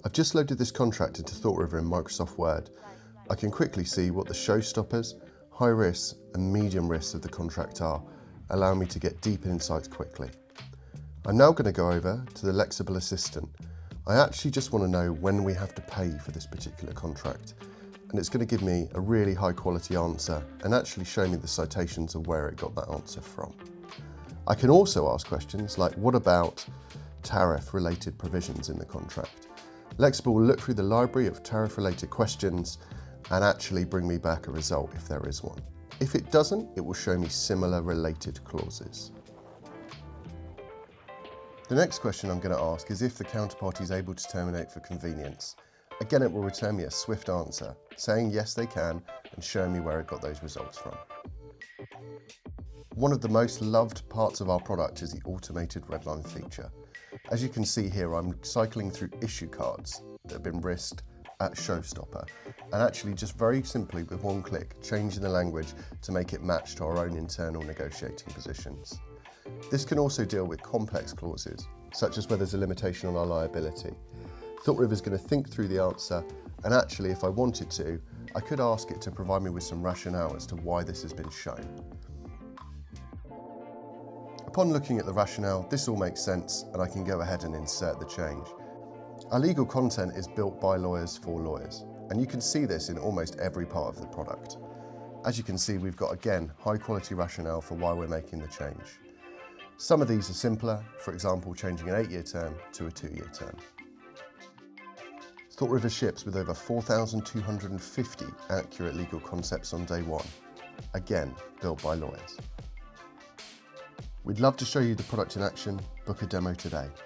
I've just loaded this contract into ThoughtRiver in Microsoft Word. I can quickly see what the showstoppers, high risks and medium risks of the contract are, allowing me to get deep insights quickly. I'm now going to go over to the Lexible Assistant. I actually just want to know when we have to pay for this particular contract, and it's going to give me a really high quality answer and actually show me the citations of where it got that answer from. I can also ask questions like, what about tariff related provisions in the contract? Lexible will look through the library of tariff related questions and actually bring me back a result if there is one. If it doesn't, it will show me similar related clauses. The next question I'm going to ask is if the counterparty is able to terminate for convenience. Again, it will return me a swift answer, saying yes they can and showing me where it got those results from. One of the most loved parts of our product is the automated redline feature. As you can see here, I'm cycling through issue cards that have been risked at Showstopper, and actually just very simply with one click changing the language to make it match to our own internal negotiating positions. This can also deal with complex clauses, such as where there's a limitation on our liability. ThoughtRiver is going to think through the answer, and actually if I wanted to, I could ask it to provide me with some rationale as to why this has been shown. Upon looking at the rationale, this all makes sense and I can go ahead and insert the change. Our legal content is built by lawyers for lawyers, and you can see this in almost every part of the product. As you can see, we've got, again, high quality rationale for why we're making the change. Some of these are simpler, for example, changing an 8-year term to a 2-year term. ThoughtRiver ships with over 4,250 accurate legal concepts on day one, again, built by lawyers. We'd love to show you the product in action. Book a demo today.